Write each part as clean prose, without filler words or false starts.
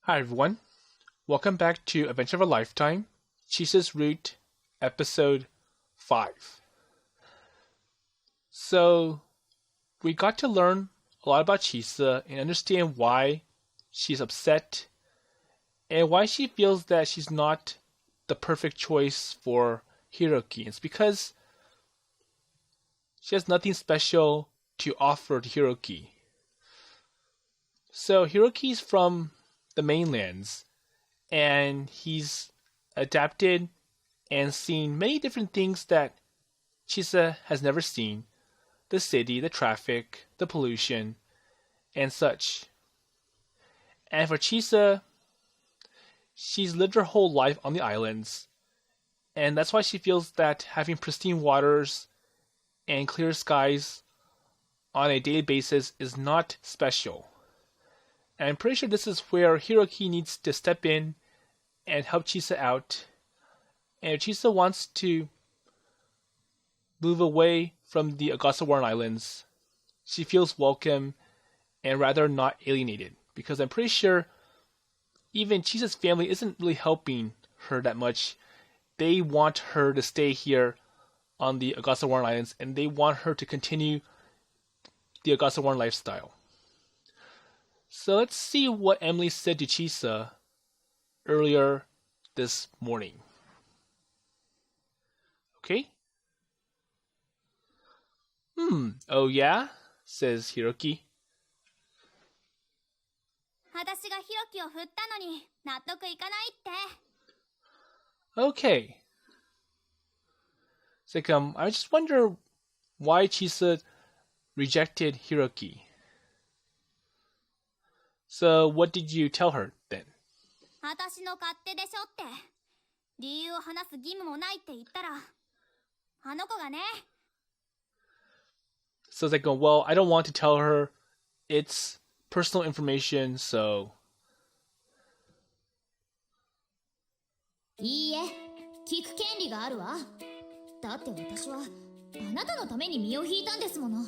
Hi everyone, welcome back to Adventure of a Lifetime, Chisa's Route, Episode 5. So, we got to learn a lot about Chisa and understand why she's upset and why she feels that she's not the perfect choice for Hiroki. It's because she has nothing special to offer to Hiroki. So, Hiroki's from the mainlands, and he's adapted and seen many different things that Chisa has never seen. The city, the traffic, the pollution, and such. And for Chisa, she's lived her whole life on the islands, and that's why she feels that having pristine waters and clear skies on a daily basis is not special. And I'm pretty sure this is where Hiroki needs to step in and help Chisa out. And if Chisa wants to move away from the Ogasawara Islands, she feels welcome and rather not alienated. Because I'm pretty sure even Chisa's family isn't really helping her that much. They want her to stay here on the Ogasawara Islands, and they want her to continue the Ogasawara lifestyle. So let's see what Emily said to Chisa earlier this morning. Okay? Oh yeah? Says Hiroki. 私がヒロキを振ったのに納得いかないって。Okay. It's like, I just wonder why Chisa rejected Hiroki. So what did you tell her then? 私の勝手でしょって。理由を話す義務もないって言ったら、あの子がね。So it's like, well, I don't want to tell her. It's personal information, so. いいえ、聞く権利があるわ。だって私はあなたのために身を引いたんですもの。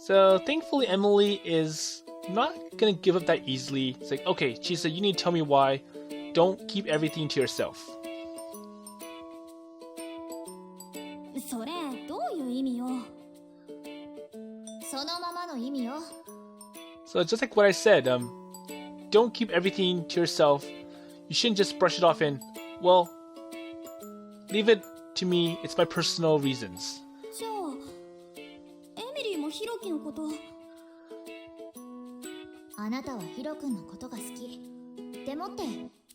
So thankfully Emily is not gonna give up that easily. It's like, okay, Chisa, you need to tell me why. Don't keep everything to yourself. それ、どういう意味よ。そのままの意味よ。So it's just like what I said, don't keep everything to yourself. You shouldn't just brush it off and, well, leave it to me, it's my personal reasons. じゃあ、エミリーもヒロキのこと。あなたはヒロ君のことが好き。でもって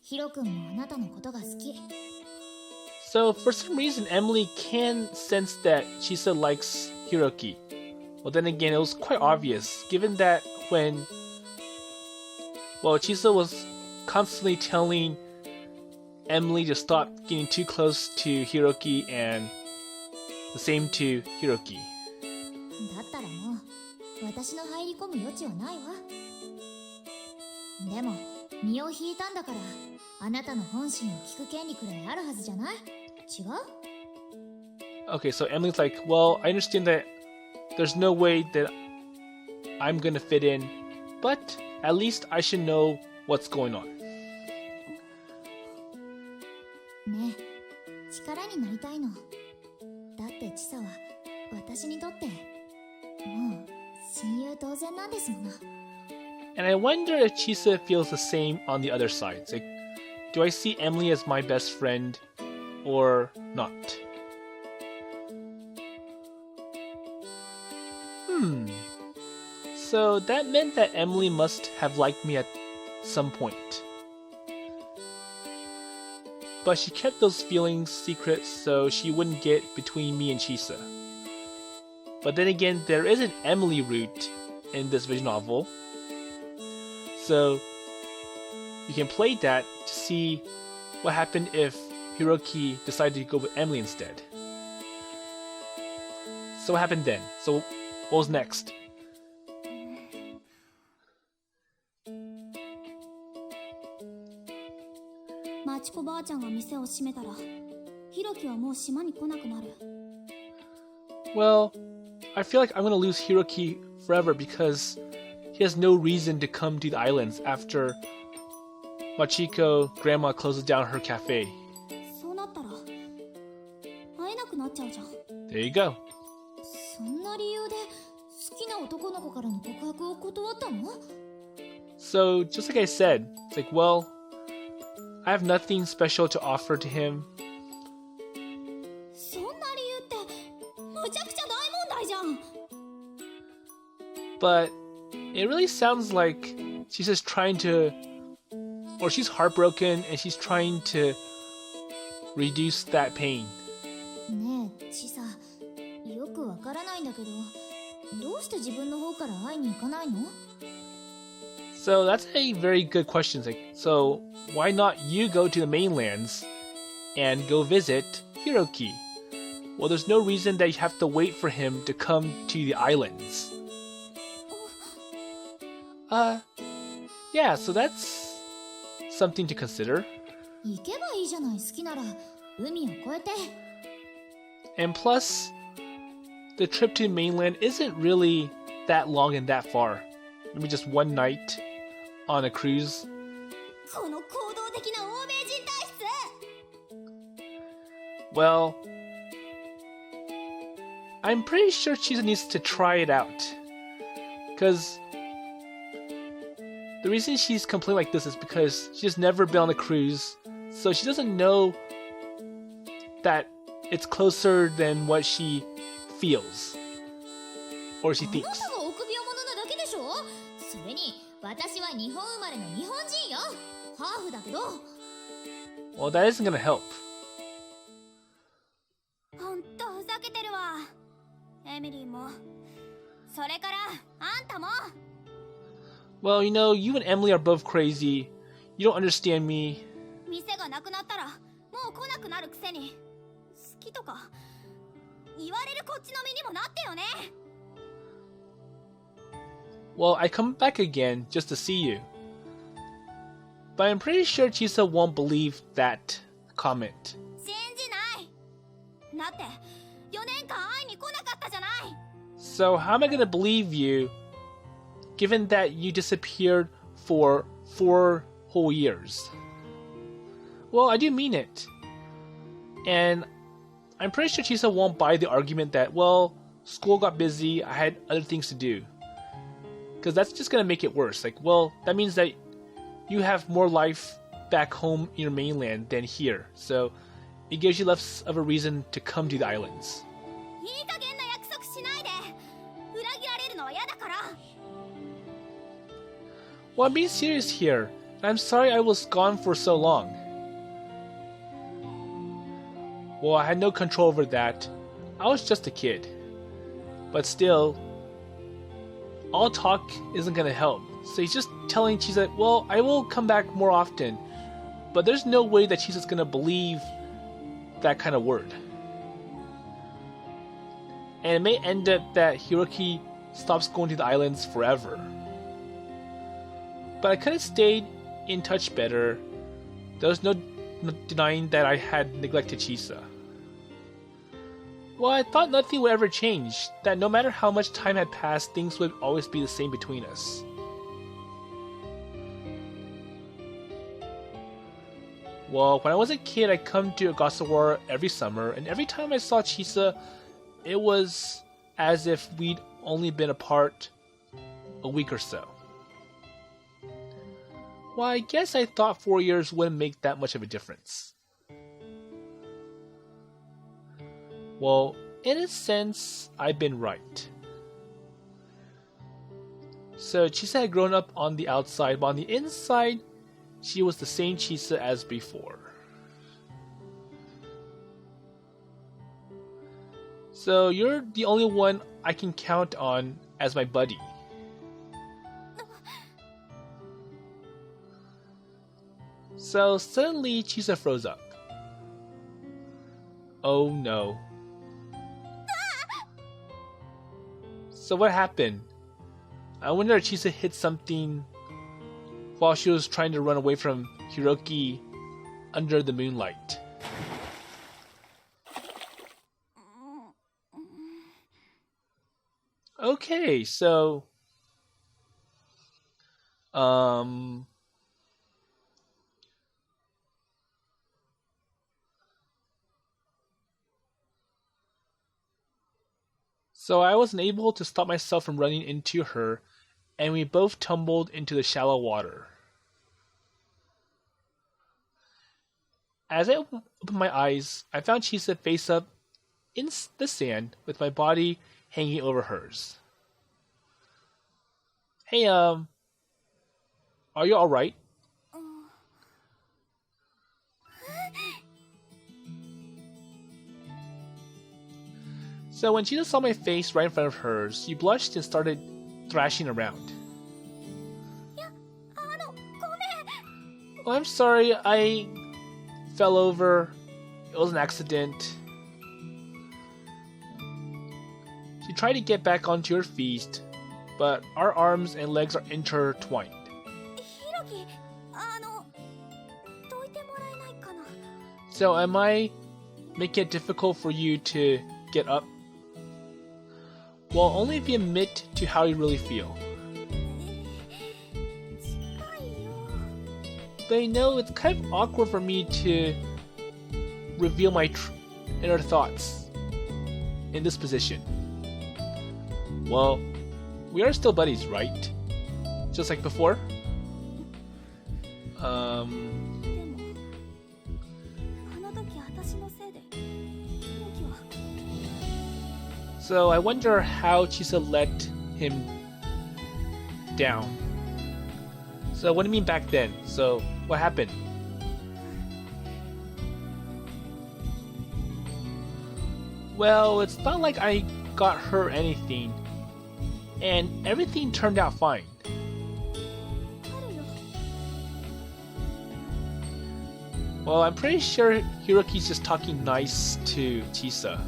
ヒロ君もあなたのことが好き。So for some reason, Emily can sense that Chisa likes Hiroki. Well, then again, it was quite obvious, given that when, well, Chisa was constantly telling Emily to stop getting too close to Hiroki, and the same to Hiroki. だったらもう私の入り込む余地はないわ。でも身を引いたんだからあなたの本心を聞く権利くらいあるはずじゃない？違う？ Okay, so Emily's like, well, I understand that there's no way that I'm gonna fit in, but at least I should know what's going on. ねえ、力になりたいの。だってチサは私にとってもう親友同然なんですもの。And I wonder if Chisa feels the same on the other side. It's like, do I see Emily as my best friend or not? So that meant that Emily must have liked me at some point. But she kept those feelings secret so she wouldn't get between me and Chisa. But then again, there is an Emily route in this visual novel. So you can play that to see what happened if Hiroki decided to go with Emily instead. So what happened then? So what was next? マチコばあちゃんが店を閉めたら、ヒロキはもう島に来なくなる。Well, I feel like I'm gonna lose Hiroki forever because he has no reason to come to the islands after Machiko grandma closes down her cafe. そうなったら会えなくなっちゃうじゃん。 There you go. そんな理由で好きな男の子からの告白を断ったの？ So, just like I said, it's like, well, I have nothing special to offer to him. そんな理由ってむちゃくちゃ大問題じゃん。 But it really sounds like she's just trying to, or she's heartbroken and she's trying to reduce that pain. ねえ、チサ、よくわからないんだけど、どうして自分の方から会いに行かないの？ So that's a very good question. It's like, so why not you go to the mainlands and go visit Hiroki? Well, there's no reason that you have to wait for him to come to the islands. Yeah, so that's something to consider. 行けばいいじゃない、好きなら海を越えて。 And plus, the trip to the mainland isn't really that long and that far. Maybe just one night on a cruise. この行動的な欧米人体質。 Well, I'm pretty sure Chisa needs to try it out. Because the reason she's complaining like this is because she's never been on a cruise, so she doesn't know that it's closer than what she feels or she あな thinks. たが臆病者なだけでしょ？それに私は日本生まれの日本人よ。ハーフだけど。 Well, that isn't gonna help. ほんとふざけてるわ。エミリーも。それからあんたも。 Well, you know, you and Emily are both crazy. You don't understand me. 店がなくなったらもう来なくなるくせに好きとか言われるこっちの身にもなってよね。 Well, I come back again just to see you. But I'm pretty sure Chisa won't believe that comment. 信じない。だって4年間会いに来なかったじゃない。 So how am I gonna believe you, given that you disappeared for 4 whole years? Well, I do mean it. And I'm pretty sure Chisa won't buy the argument that, well, school got busy, I had other things to do. Because that's just gonna make it worse. Like, well, that means that you have more life back home in your mainland than here. So it gives you less of a reason to come to the islands. いい加減な約束しないで。裏切られるのは嫌だから。 Well, I'm being serious here. I'm sorry I was gone for so long. Well, I had no control over that. I was just a kid. But still, all talk isn't gonna help. So he's just telling Chisa, well, I will come back more often. But there's no way that Chisa's gonna believe that kind of word. And it may end up that Hiroki stops going to the islands forever. But I could have stayed in touch better. There was no denying that I had neglected Chisa. Well, I thought nothing would ever change, that no matter how much time had passed, things would always be the same between us. Well, when I was a kid, I'd come to Ogasawara every summer, and every time I saw Chisa, it was as if we'd only been apart a week or so. Well, I guess I thought 4 years wouldn't make that much of a difference. Well, in a sense, I've been right. So Chisa had grown up on the outside, but on the inside, she was the same Chisa as before. So you're the only one I can count on as my buddy. So suddenly Chisa froze up. Oh no. So what happened? I wonder if Chisa hit something while she was trying to run away from Hiroki under the moonlight. Okay, so Um, so I wasn't able to stop myself from running into her, and we both tumbled into the shallow water. As I opened my eyes, I found Chisa face up in the sand with my body hanging over hers. Hey, are you alright? So when Chisa saw my face right in front of hers, she blushed and started thrashing around. Oh, I'm sorry, I fell over. It was an accident. She tried to get back onto her feet, but our arms and legs are intertwined. Hiroki, どいてもらえないかな? So am I making it difficult for you to get up? Well, only if you admit to how you really feel. But I know it's kind of awkward for me to reveal my inner thoughts in this position. Well, we are still buddies, right? Just like before? So I wonder how Chisa let him down. So what do you mean back then? So what happened? Well, it's not like I got hurt or anything, and everything turned out fine. Well, I'm pretty sure Hiroki's just talking nice to Chisa.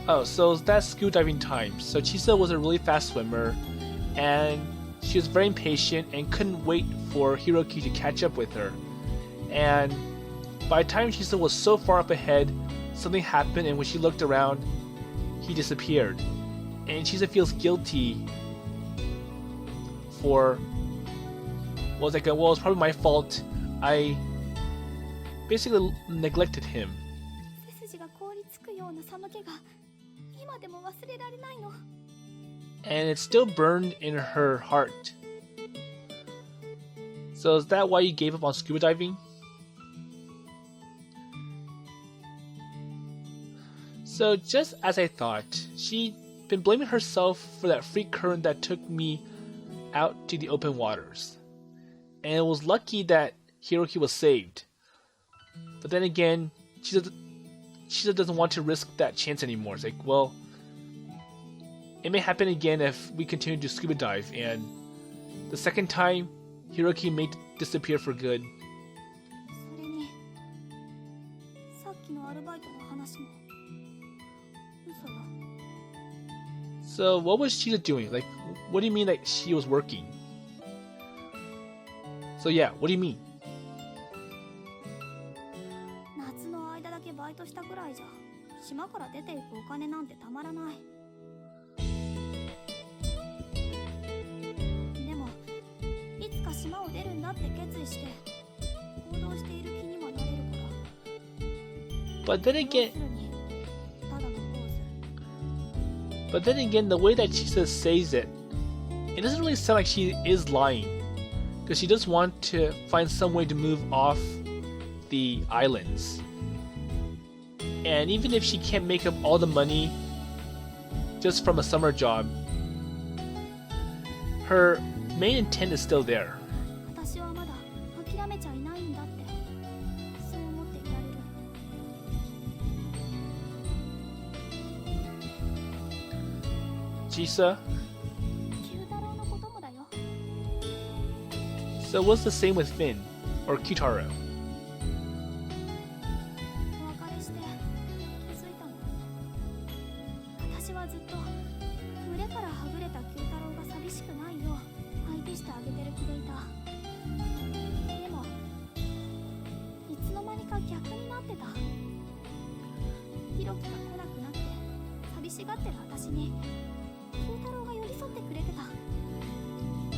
Oh, so that's scuba diving time. So Chisa was a really fast swimmer, and she was very impatient and couldn't wait for Hiroki to catch up with her. And by the time Chisa was so far up ahead, something happened, and when she looked around, he disappeared. And Chisa feels guilty for... Well, it's probably my fault. I basically neglected him. And it's still burned in her heart. So is that why you gave up on scuba diving? So just as I thought, she'd been blaming herself for that freak current that took me out to the open waters. And it was lucky that Hiroki was saved. But then again, Chisa doesn't want to risk that chance anymore. It's like, well, it may happen again if we continue to scuba dive, and the second time, Hiroki may disappear for good. So what was Chisa doing? Like, what do you mean that she was working? So yeah, what do you mean? But then again, the way that Chisa says it, it doesn't really sound like she is lying. Because she does want to find some way to move off the islands. And even if she can't make up all the money just from a summer job, her main intent is still there. Chisa? So what's the same with Finn or Kyutaro?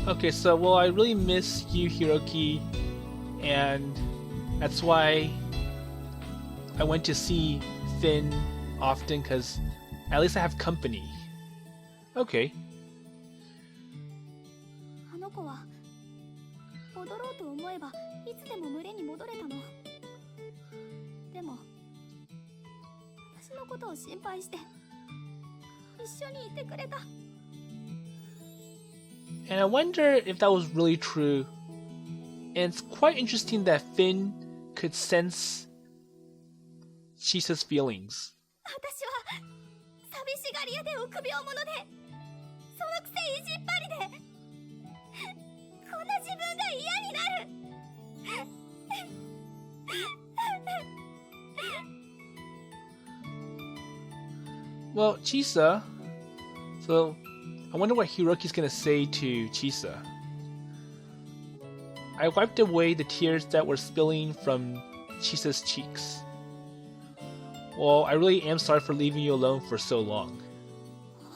Okay, so well, I really miss you, Hiroki, and that's why I went to see Finn often, because at least I have company. Okay. あの子は戻ろうと思えばいつでも群れに戻れたの。でも私のことを心配して一緒にいてくれた。 And I wonder if that was really true. And it's quite interesting that Finn could sense Chisa's feelings. 私は寂しがり屋で臆病者で、そのくせ意地っ張りで、こんな自分が嫌になる。Well, Chisa, so I wonder what Hiroki's gonna say to Chisa. I wiped away the tears that were spilling from Chisa's cheeks. Well, I really am sorry for leaving you alone for so long.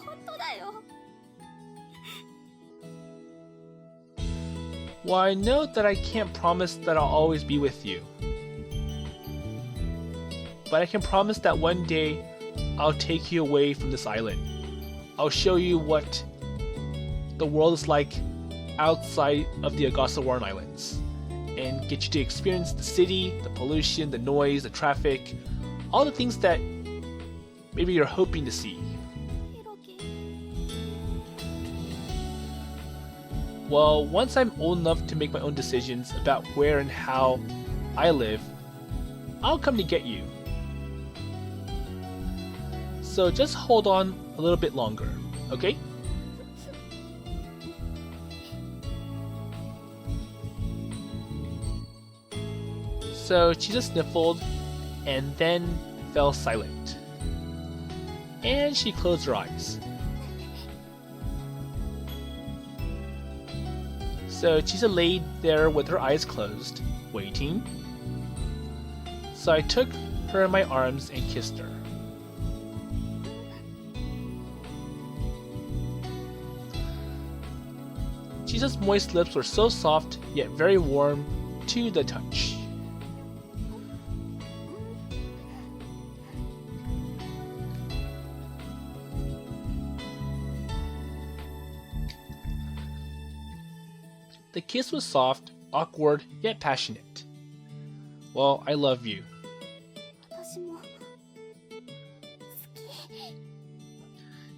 本当だよ。 Well, I know that I can't promise that I'll always be with you. But I can promise that one day I'll take you away from this island. I'll show you what the world is like outside of the Ogasawara Islands, and get you to experience the city, the pollution, the noise, the traffic, all the things that maybe you're hoping to see. ヒロキ。 Well, once I'm old enough to make my own decisions about where and how I live, I'll come to get you. So just hold on a little bit longer, okay? So Chisa sniffled and then fell silent. And she closed her eyes. So Chisa laid there with her eyes closed, waiting. So I took her in my arms and kissed her. Chisa's moist lips were so soft, yet very warm to the touch. The kiss was soft, awkward, yet passionate. Well, I love you. 私も好き。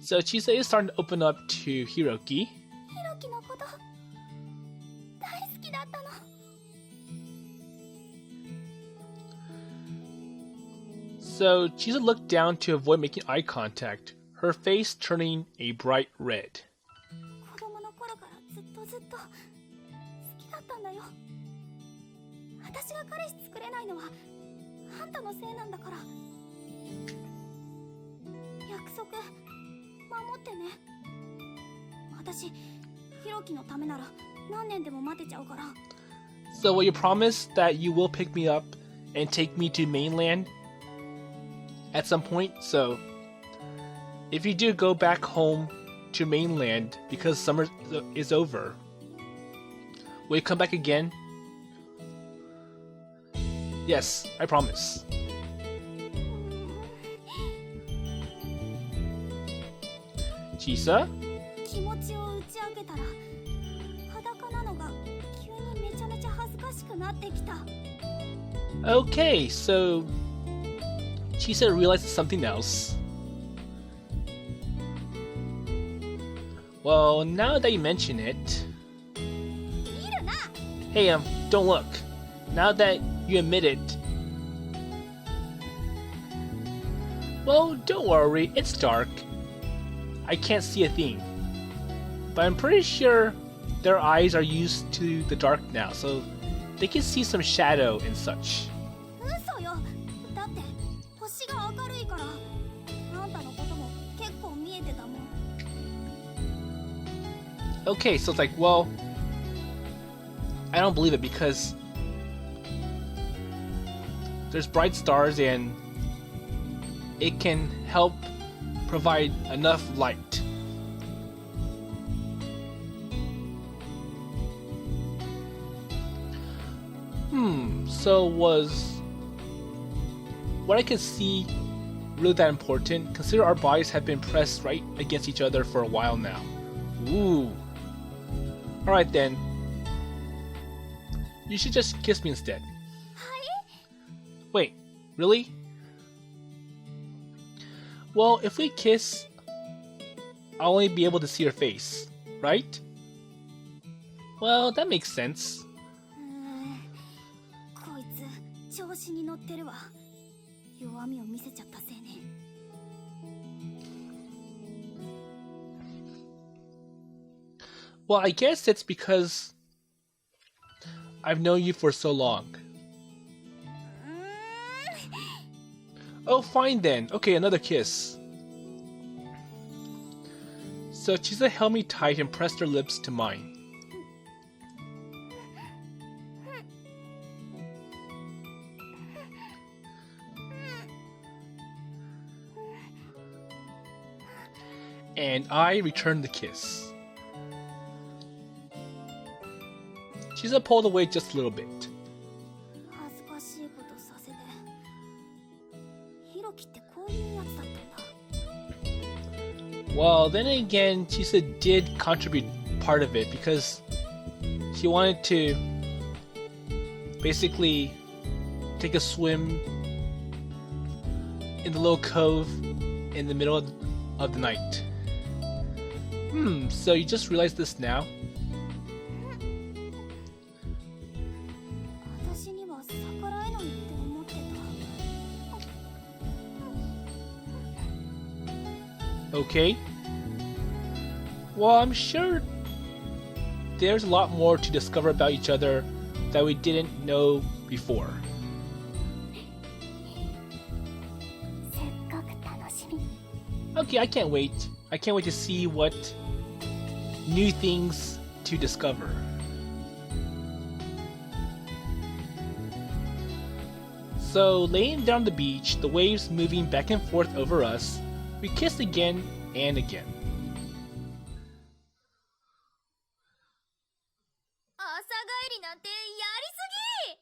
So Chisa is starting to open up to Hiroki. ヒロキのこと大好きだったの。 So Chisa looked down to avoid making eye contact, her face turning a bright red. 子供の頃からずっと好きだったんだよ。私が彼氏作れないのはあんたのせいなんだから。約束守ってね。私ヒロキのためなら何年でも待てちゃうから。 So will you promise that you will pick me up and take me to mainland at some point? So if you do go back home to mainland because summer is over, will you come back again? Yes, I promise. Chisa? 気持ちを打ち明けたら裸なのが急にめちゃめちゃ恥ずかしくなってきた。 Okay, so Chisa realizes something else. Well, now that you mention it, 見るな。 hey, don't look. Now that you admit it, well, don't worry, it's dark. I can't see a thing. But I'm pretty sure their eyes are used to the dark now, so they can see some shadow and such. 嘘よ。だって星が明るいからあんたのことも結構見えてたもん。 Okay, so it's like, well, I don't believe it because there's bright stars and it can help provide enough light So was what I could see really that important? Consider our bodies have been pressed right against each other for a while now. Ooh. Alright then. You should just kiss me instead. Wait, really? Well, if we kiss, I'll only be able to see your face, right? Well, that makes sense. こいつ調子に乗ってるわ。弱みを見せちゃったせいね。Well, I guess it's because I've known you for so long. Oh, fine then. Okay, another kiss. So Chisa held me tight and pressed her lips to mine. And I returned the kiss. Chisa pulled away just a little bit. 恥ずかしいことさせて。ヒロキってこういうやつだったんだ。 Well, then again, Chisa did contribute part of it because she wanted to basically take a swim in the little cove in the middle of the night. So you just realized this now? 私には逆らえないって思ってた。 Okay. Well, I'm sure there's a lot more to discover about each other that we didn't know before. せっかく楽しみ。 Okay, I can't wait. I can't wait to see what new things to discover. So, laying down on the beach, the waves moving back and forth over us, we kissed again and again. 朝帰りなんてやりす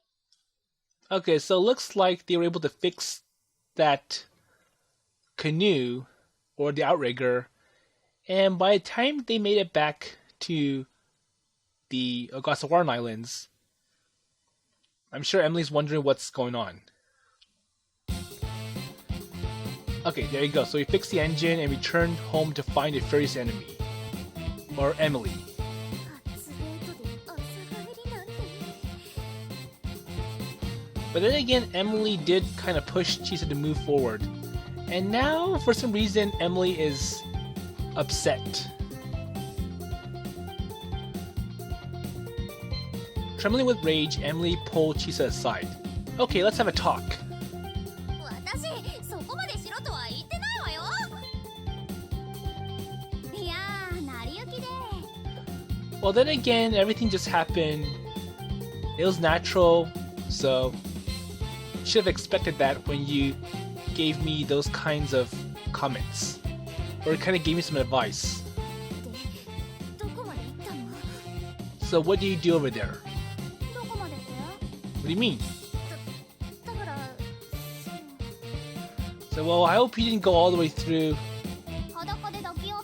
ぎ。 Okay, so it looks like they were able to fix that canoe or the outrigger, and by the time they made it back to the Ogasawara Islands, I'm sure Emily's wondering what's going on. Okay, there you go. So we fixed the engine and returned home to find a furious enemy. Or Emily. 初デートで朝帰りなんて。 But then again, Emily did kind of push Chisa to move forward. And now, for some reason, Emily is upset. Trembling with rage, Emily pulled Chisa aside. Okay, let's have a talk. 私そこまでしろとは言ってないわよ。いやー、成り行きで。 Well, then again, everything just happened. It was natural, so you should have expected that when you gave me those kinds of comments. Or kind of gave me some advice. で、どこまで行ったの？ So what do you do over there? どこまでって？ What do you mean? だから、 So, well, I hope you didn't go all the way through. 裸で抱き合っ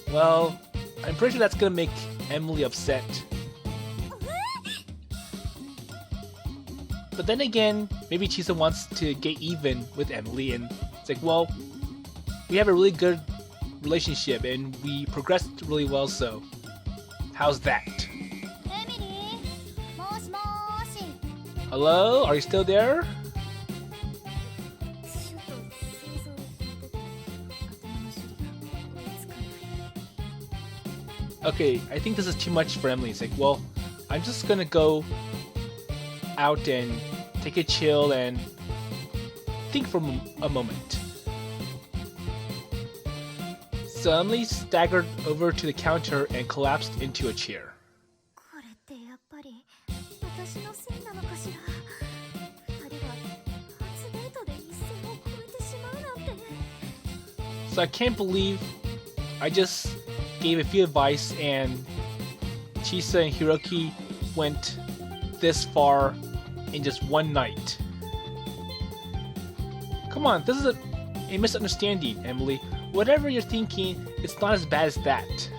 た。 Well, I'm pretty sure that's gonna make Emily upset. But then again, maybe Chisa wants to get even with Emily, and it's like, well, we have a really good relationship and we progressed really well, so how's that? エミリー、もしもーし。 Hello? Are you still there? ちょっと想像を超えてて、頭の処理が追いつかない。 Okay, I think this is too much for Emily. It's like, well, I'm just gonna go out and take a chill and think for a moment. So Emily staggered over to the counter and collapsed into a chair. これってやっぱり私のせいなのかしら。二人が初デートで一線を越えてしまうなんて。 So I can't believe I just gave a few advice and Chisa and Hiroki went this far in just one night. Come on, this is a misunderstanding, Emily. Whatever you're thinking, it's not as bad as that.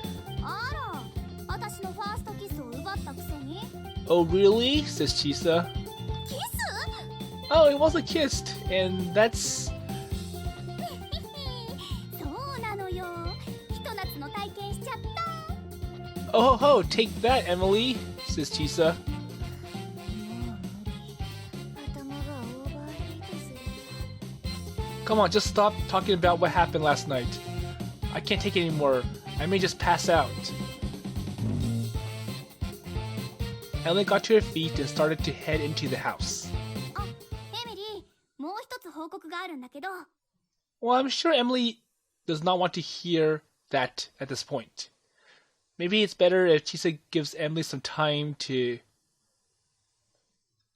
あら、私のファーストキスを奪ったくせに。Oh really? Says Chisa. キス？ Oh, it was a kiss, and that's... そうなのよ。ひと夏の体験しちゃった。Oh ho ho, take that, Emily, says Chisa. もう無理。頭がオーバーヒートする。 Come on, just stop talking about what happened last night. I can't take it anymore. I may just pass out. Emily got to her feet and started to head into the house. あ、エミリー、もう一つ報告があるんだけど。Well, I'm sure Emily does not want to hear that at this point. Maybe it's better if Chisa gives Emily some time to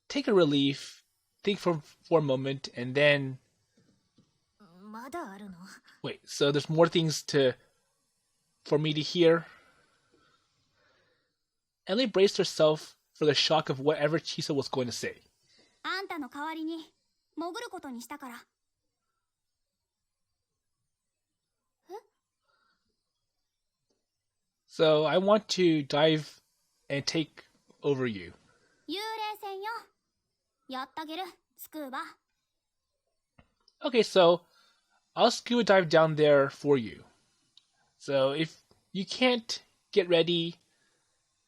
take a relief, think for a moment, and then... まだあるの？ Wait, so there's more things for me to hear? Emily braced herself for the shock of whatever Chisa was going to say. あんたの代わりに潜ることにしたから。So I want to dive and take over you. 幽霊船よ。やってあげる、スクーバ。Okay, so I'll scuba dive down there for you. So if you can't get ready,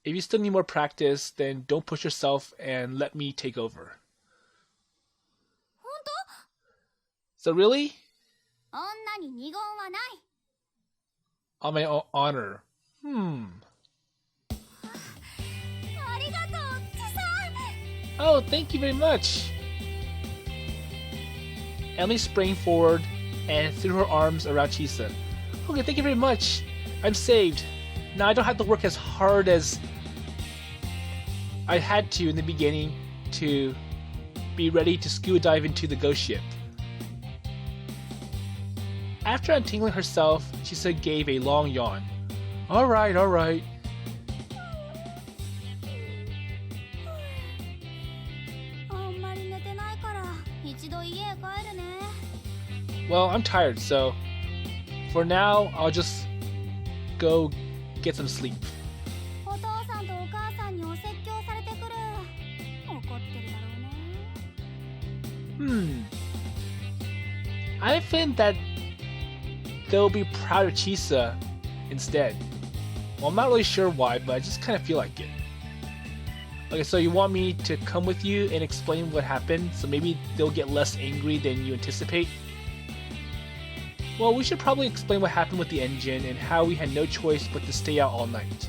if you still need more practice, then don't push yourself and let me take over. 本 So really? 当？女に二言はない。 On my own honor. ありがとう、チサ。 Oh, thank you very much. Emily sprang forward and threw her arms around Chisa. Okay, thank you very much. I'm saved. Now I don't have to work as hard as I had to in the beginning to be ready to scuba dive into the ghost ship. After untangling herself, Chisa gave a long yawn. Alright, alright. あんまり寝てないから一度家へ帰るね。 Well, I'm tired, so for now, I'll just go get some sleep. お父さんとお母さんにお説教されてくる。怒ってるだろうね。I have a feeling that they'll be proud of Chisa instead. Well, I'm not really sure why, but I just kind of feel like it. Okay, so you want me to come with you and explain what happened, so maybe they'll get less angry than you anticipate? Well, we should probably explain what happened with the engine and how we had no choice but to stay out all night.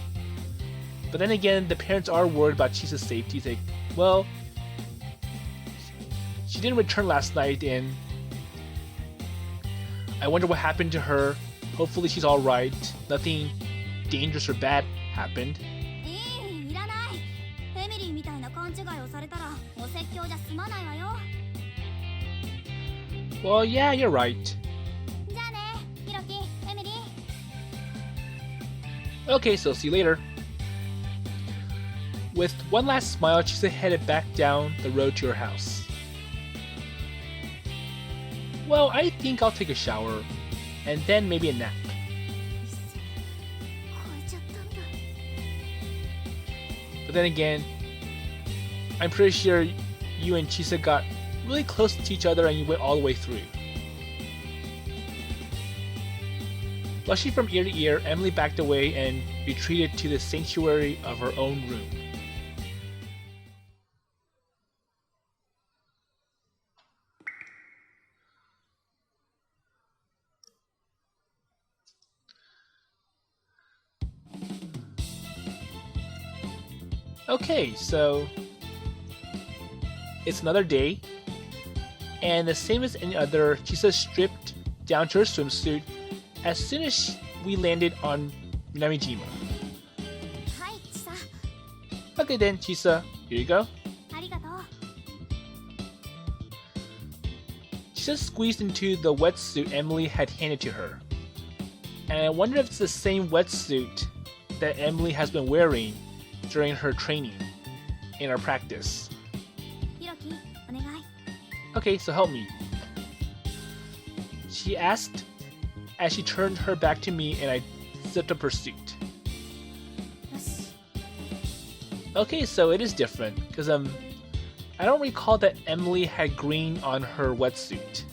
But then again, the parents are worried about Chisa's safety. They, well, she didn't return last night, and I wonder what happened to her. Hopefully she's alright. Nothing dangerous or bad happened. いらない。エミリーみたいな勘違いをされたらお説教じゃ済まないわよ。 Well, yeah, you're right. じゃあね、ヒロキ、エミリー。 Okay, so see you later. With one last smile, Chisa headed back down the road to her house. Well, I think I'll take a shower, and then maybe a nap. 超えちゃったんだ。 But then again, I'm pretty sure you and Chisa got really close to each other and you went all the way through. Blushing from ear to ear, Emily backed away and retreated to the sanctuary of her own room. Okay, so it's another day, and the same as any other, Chisa stripped down to her swimsuit as soon as we landed on Minamijima. はい、チサ。 Okay then, Chisa, here you go. ありがとう。 Chisa squeezed into the wetsuit Emily had handed to her. And I wonder if it's the same wetsuit that Emily has been wearing during her training. in our practice. Hiroki, お願い。 Okay, so help me. She asked as she turned her back to me and I zipped up her suit. よし。 Okay, so it is different, because I don't recall that Emily had green on her wetsuit.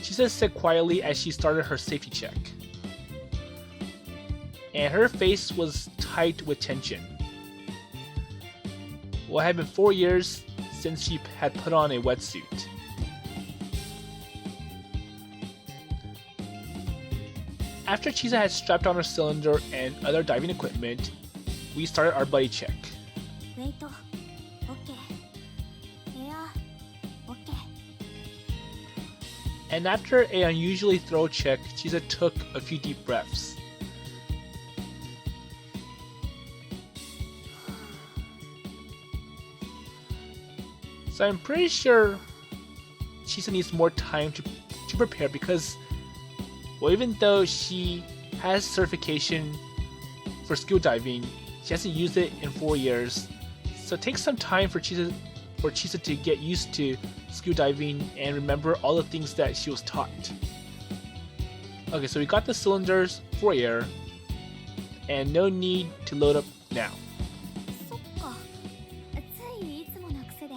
Chisa said quietly as she started her safety check. And her face was tight with tension. Well, it had been 4 years since she had put on a wetsuit. After Chisa had strapped on her cylinder and other diving equipment, we started our buddy check. ウェイト、オッケー。エア、オッケー。 And after an unusually thorough check, Chisa took a few deep breaths. So I'm pretty sure Chisa needs more time to prepare because, well, even though she has certification for scuba diving, she hasn't used it in 4 years. So it takes some time for Chisa to get used to scuba diving and remember all the things that she was taught. Okay, so we got the cylinders for air, and no need to load up now. そっか。ついいつもの癖で。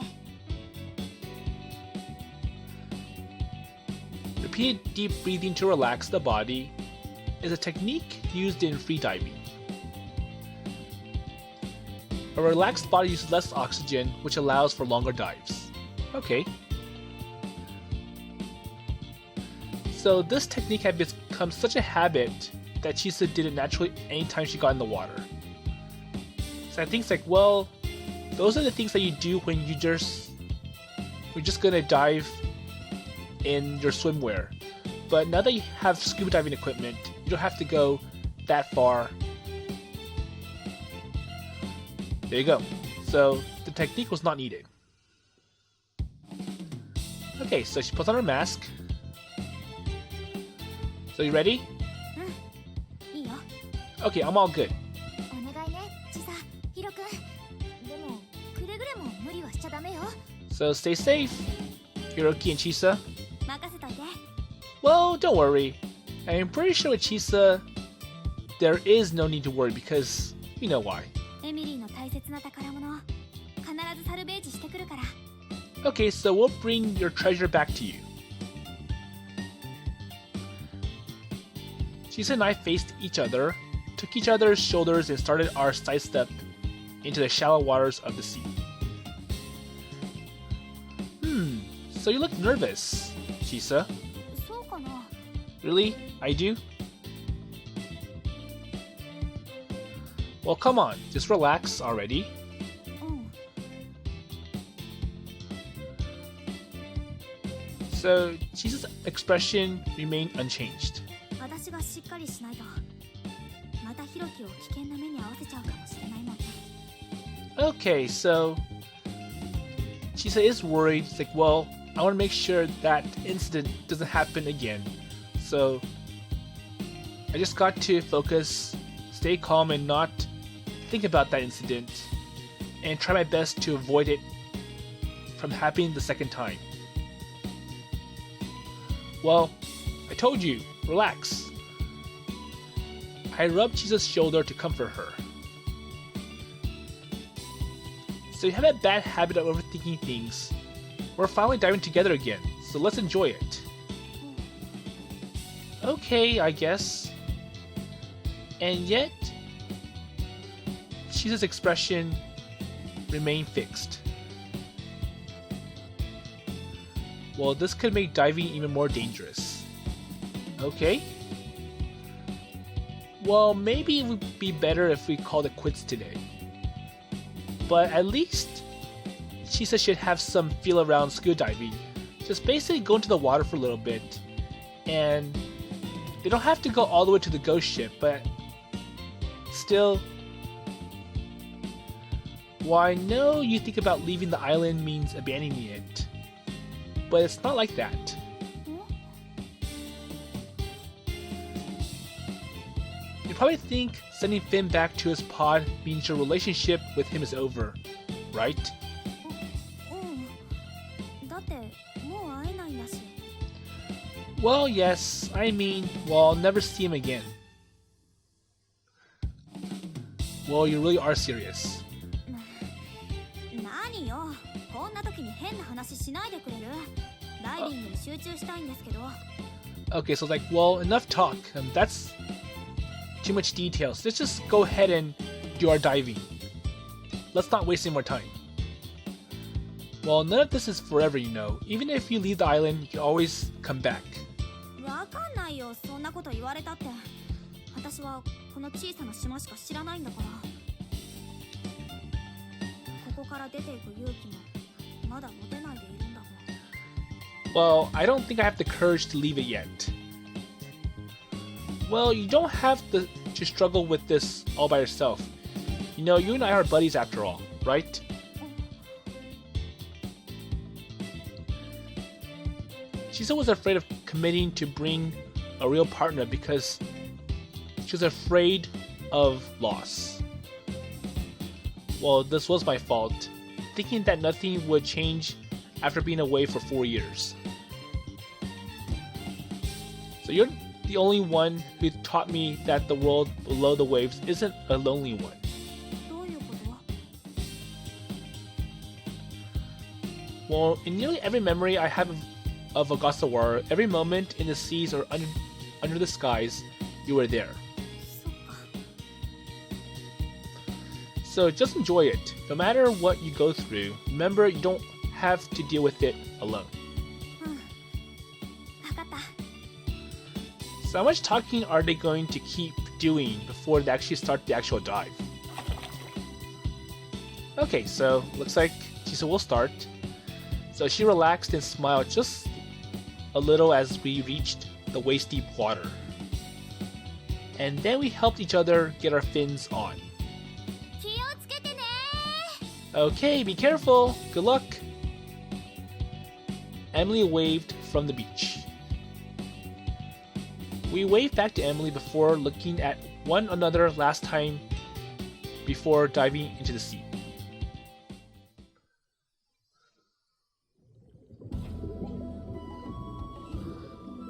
Repeated deep breathing to relax the body is a technique used in free diving. A relaxed body uses less oxygen, which allows for longer dives. Okay. So this technique had become such a habit that Chisa did it naturally anytime she got in the water. So I think it's like, well, those are the things that you do when you're just gonna dive in your swimwear. But now that you have scuba diving equipment, you don't have to go that far. There you go. So the technique was not needed. Okay, so she puts on her mask. So you ready? いいよ。 Okay, I'm all good. お願いね、チサ、ヒロ君。でも、くれぐれも無理はしちゃダメよ。 So stay safe, Hiroki and Chisa. 任せといて。 Well, don't worry. I'm pretty sure with Chisa, there is no need to worry because you know why. エミリーの大切な宝物、必ずサルベージしてくるから。 Okay, so we'll bring your treasure back to you. Chisa and I faced each other, took each other's shoulders, and started our sidestep into the shallow waters of the sea. So you look nervous, Chisa. そうかな。 Really? I do? Well, come on, just relax already. うん。 So, Chisa's expression remained unchanged. 私がしっかりしないと、またヒロキを危険な目に遭わせちゃうかもしれないもんね。 Okay, so Chisa is worried. It's like, well, I want to make sure that incident doesn't happen again. So I just got to focus, stay calm, and not think about that incident, and try my best to avoid it from happening the second time. Well, I told you, relax. I rubbed Chisa's shoulder to comfort her. So you have a bad habit of overthinking things. We're finally diving together again, so let's enjoy it. Okay, I guess. And yet, Chisa's expression remained fixed. Well, this could make diving even more dangerous. Okay. Well, maybe it would be better if we called it quits today. But at least Chisa should have some feel around scuba diving. Just basically go into the water for a little bit. And they don't have to go all the way to the ghost ship, but still. Well, I know you think about leaving the island means abandoning it, but it's not like that. ん？ You You probably think sending Finn back to his pod means your relationship with him is over, right? うん。だってもう会えないんだし。 Well, yes. I mean, well, I'll never see him again. Well, you really are serious. 何よ。こんな時に変な話しないでくれる？ダイビングに集中したいんですけど。Okay, so it's like, well, enough talk. That's too much details. Let's just go ahead and do our diving. Let's not waste any more time. Well, none of this is forever, you know. Even if you leave the island, you can always come back. わかんないよ。そんなこと言われたって。私はこの小さな島しか知らないんだから。ここから出ていく勇気もまだ持てないでいるんだもん。Well, I don't think I have the courage to leave it yet. Well, you don't have to struggle with this all by yourself. You know, you and I are buddies after all, right? Chisa was afraid of committing to bring a real partner because she was afraid of loss. Well, this was my fault, thinking that nothing would change after being away for 4 years. So you're the only one who taught me that the world below the waves isn't a lonely one. どういうこと？ Well, in nearly every memory I have of Ogasawara, every moment in the seas or under the skies, you were there. そっか。 So just enjoy it. No matter what you go through, remember you don't have to deal with it alone. うん。わかった。 So how much talking are they going to keep doing before they actually start the actual dive? Okay, so looks like Chisa will start. So she relaxed and smiled just a little as we reached the waist-deep water. And then we helped each other get our fins on. 気をつけてね。 Okay, be careful. Good luck. Emily waved from the beach. We waved back to Emily before looking at one another last time before diving into the sea.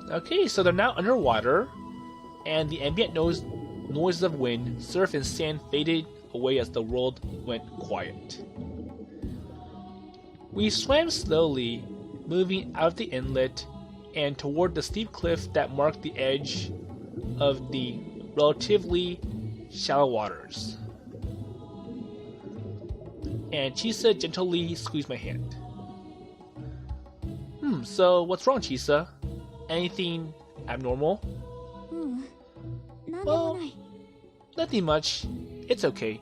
Okay, so they're now underwater, and the ambient noise of wind, surf, and sand faded away as the world went quiet. We swam slowly, moving out of the inlet and toward the steep cliff that marked the edge of the relatively shallow waters. And Chisa gently squeezed my hand. So what's wrong, Chisa? Anything abnormal? うん。なんでもない。 Nothing much. It's okay.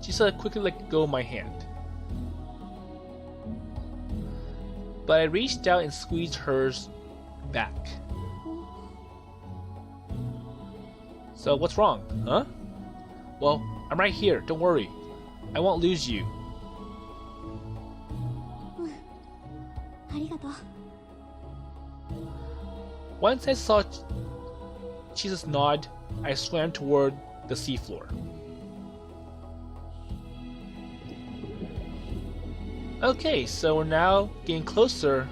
Chisa quickly let go of my hand. But I reached out and squeezed hers back. So what's wrong, huh? Well, I'm right here, don't worry. I won't lose you. ありがとう。 Once I saw Chisa's nod, I swam toward the seafloor. Okay, so we're now getting closer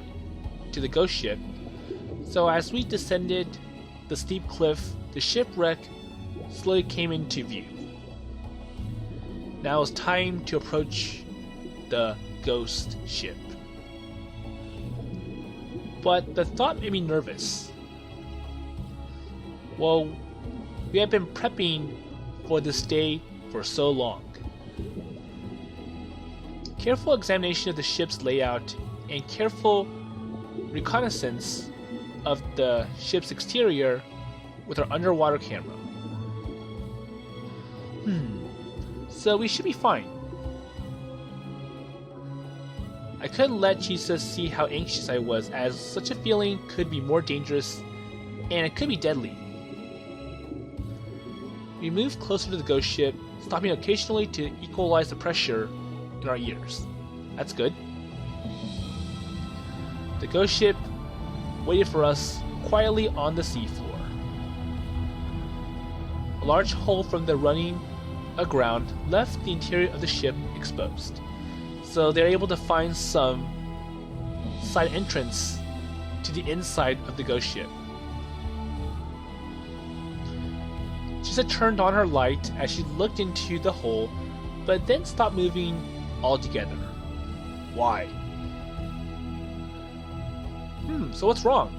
to the ghost ship. So as we descended the steep cliff, the shipwreck slowly came into view. Now it's time to approach the ghost ship. But the thought made me nervous. Well, we have been prepping for this day for so long. Careful examination of the ship's layout and careful reconnaissance of the ship's exterior with our underwater camera. So we should be fine. I couldn't let Chisa see how anxious I was, as such a feeling could be more dangerous and it could be deadly. We moved closer to the ghost ship, stopping occasionally to equalize the pressure in our ears. That's good. The ghost ship waited for us quietly on the seafloor. a large hole from the running aground left the interior of the ship exposed. So they're able to find some side entrance to the inside of the ghost ship. Chisa turned on her light as she looked into the hole, but then stopped moving altogether. Why? So what's wrong?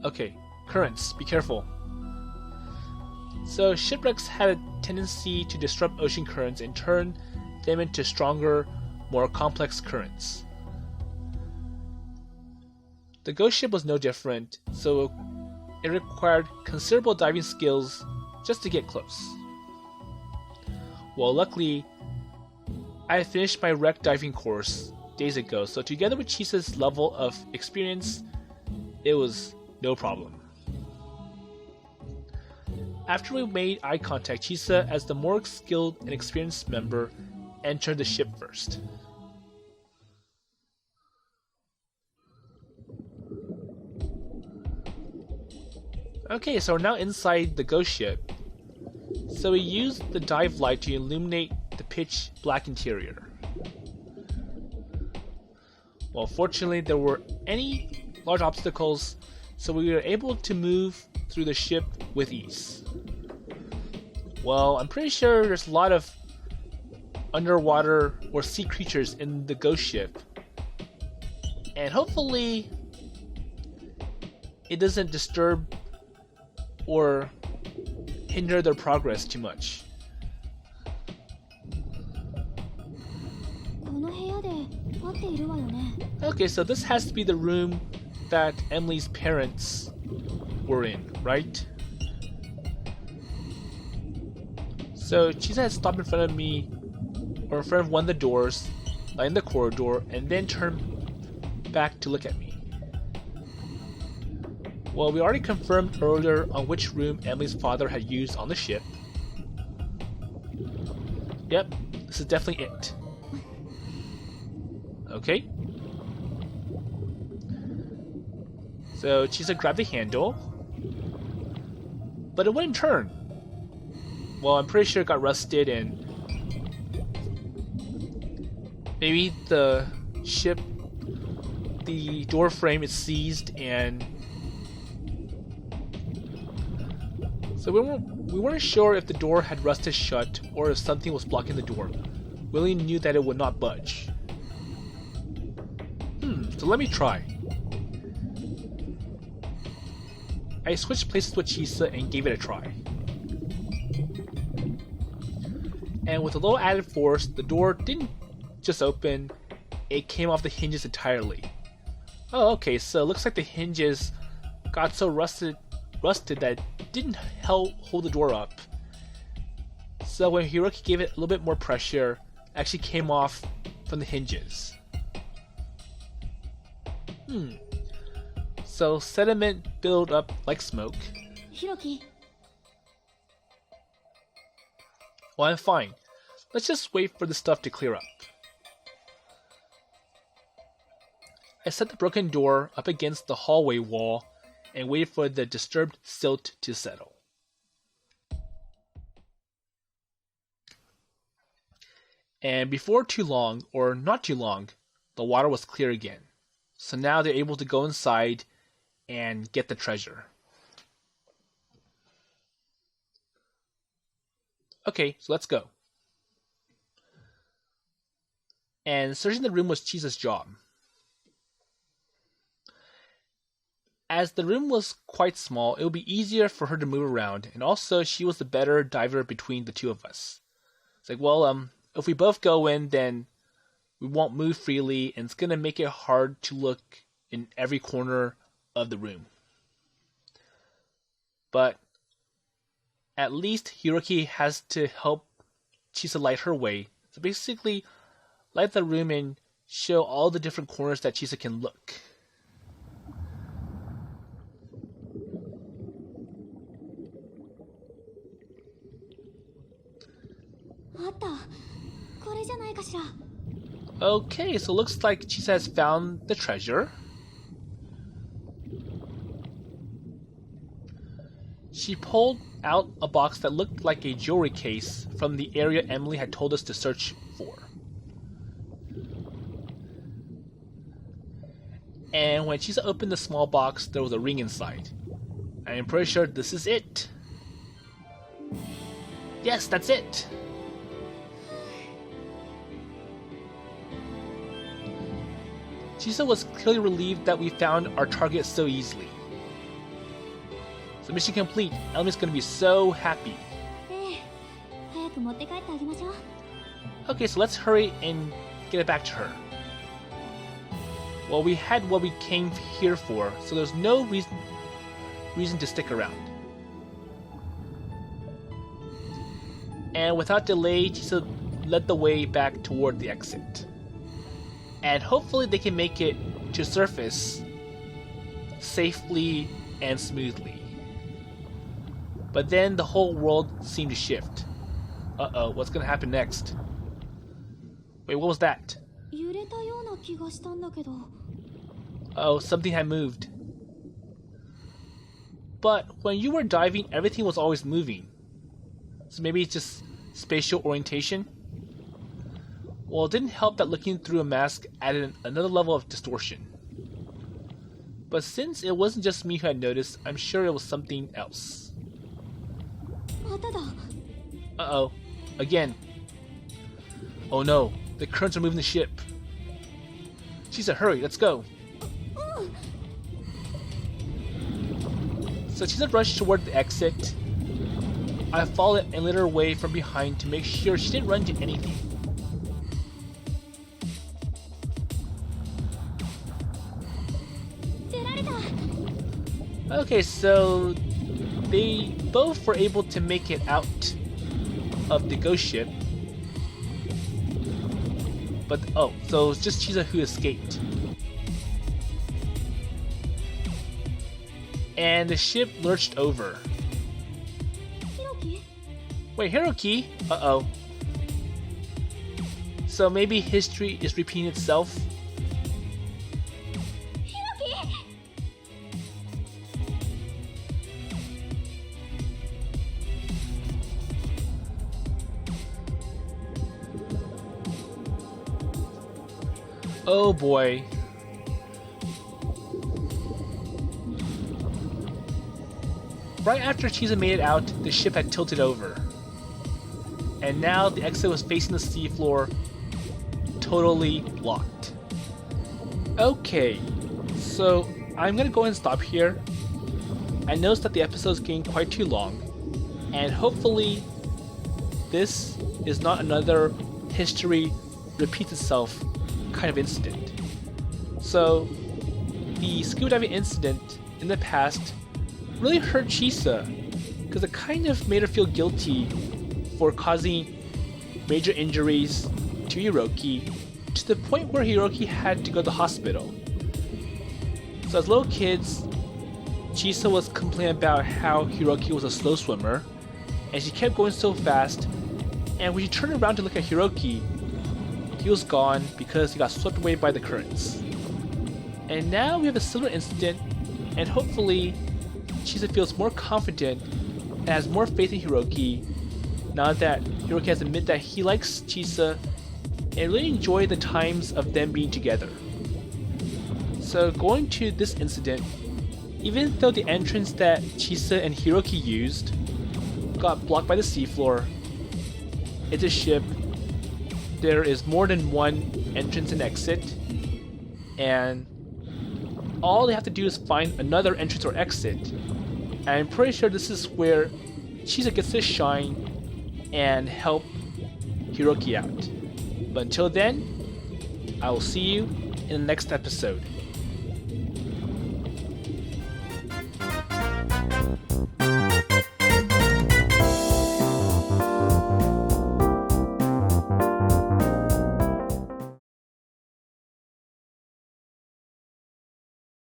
Okay, currents, be careful. So shipwrecks had a tendency to disrupt ocean currents and turn them into stronger, more complex currents. The ghost ship was no different, so it required considerable diving skills just to get close. Well, luckily, I had finished my wreck diving course days ago, so together with Chisa's level of experience, it was no problem. After we made eye contact, Chisa, as the more skilled and experienced member, entered the ship first. Okay, so we're now inside the ghost ship. So we used the dive light to illuminate the pitch black interior. Well, fortunately there were any large obstacles, so we were able to move through the ship with ease. Well, I'm pretty sure there's a lot of underwater or sea creatures in the ghost ship, and hopefully it doesn't disturb or hinder their progress too much. Okay, so this has to be the room that Emily's parents were in, right? So Chisa had stopped in front of me, or in front of one of the doors, in the corridor, and then turned back to look at me. Well, we already confirmed earlier on which room Emily's father had used on the ship. Yep, this is definitely it. Okay. So Chisa grabbed the handle, but it wouldn't turn. Well, I'm pretty sure it got rusted and maybe the ship, the door frame is seized, and so we weren't sure if the door had rusted shut or if something was blocking the door. We only knew that it would not budge. So let me try. I switched places with Chisa and gave it a try. And with a little added force, the door didn't just open, it came off the hinges entirely. Oh, okay, so it looks like the hinges got so rusted that it didn't hold the door up. So when Hiroki gave it a little bit more pressure, it actually came off from the hinges. So sediment built up like smoke. Hiroki. Well, I'm fine. Let's just wait for the stuff to clear up. I set the broken door up against the hallway wall and waited for the disturbed silt to settle. And before too long, or not too long, the water was clear again. So now they're able to go inside and get the treasure. Okay, so let's go. And searching the room was Chisa's job. As the room was quite small, it would be easier for her to move around, and also she was the better diver between the two of us. It's like, well, if we both go in, then we won't move freely, and it's going to make it hard to look in every corner of the room. But at least Hiroki has to help Chisa light her way. So basically, light the room and show all the different corners that Chisa can look. Okay, so it looks like Chisa has found the treasure. She pulled out a box that looked like a jewelry case from the area Emily had told us to search for. And when Chisa opened the small box, there was a ring inside. I am pretty sure this is it. Yes, that's it! Chisa was clearly relieved that we found our target so easily. So mission complete. Elmi's gonna be so happy. Okay, so let's hurry and get it back to her. Well, we had what we came here for, so there's no reason to stick around. And without delay, Chisa led the way back toward the exit. And hopefully they can make it to surface safely and smoothly. But then the whole world seemed to shift. Uh-oh, what's gonna happen next? Wait, what was that? Oh, something had moved. But when you were diving, everything was always moving. So maybe it's just spatial orientation? Well, it didn't help that looking through a mask added another level of distortion. But since it wasn't just me who had noticed, I'm sure it was something else. Uh-oh. Again. Oh no, the currents are moving the ship. Chisa, hurry, let's go. So Chisa rushed toward the exit. I followed and led her away from behind to make sure she didn't run into anything. Okay, so they both were able to make it out of the ghost ship. But, oh, so it's just Chisa who escaped. And the ship lurched over. Hiroki? Wait, Hiroki? Uh-oh. So maybe history is repeating itself? Oh boy. Right after Chisa made it out, the ship had tilted over. And now the exit was facing the seafloor, totally locked. Okay, so I'm gonna go ahead and stop here. I noticed that the episode is getting quite too long, and hopefully this is not another history repeats itself kind of incident. So the scuba diving incident in the past really hurt Chisa because it kind of made her feel guilty for causing major injuries to Hiroki to the point where Hiroki had to go to the hospital. So as little kids, Chisa was complaining about how Hiroki was a slow swimmer and she kept going so fast, and when she turned around to look at Hiroki, he was gone because he got swept away by the currents. And now we have a similar incident, and hopefully Chisa feels more confident and has more faith in Hiroki now that Hiroki has admitted that he likes Chisa and really enjoy the times of them being together. So going to this incident, even though the entrance that Chisa and Hiroki used got blocked by the seafloor, it's a ship. There is more than one entrance and exit, and all they have to do is find another entrance or exit. And I'm pretty sure this is where Chisa gets to shine and help Hiroki out. But until then, I will see you in the next episode.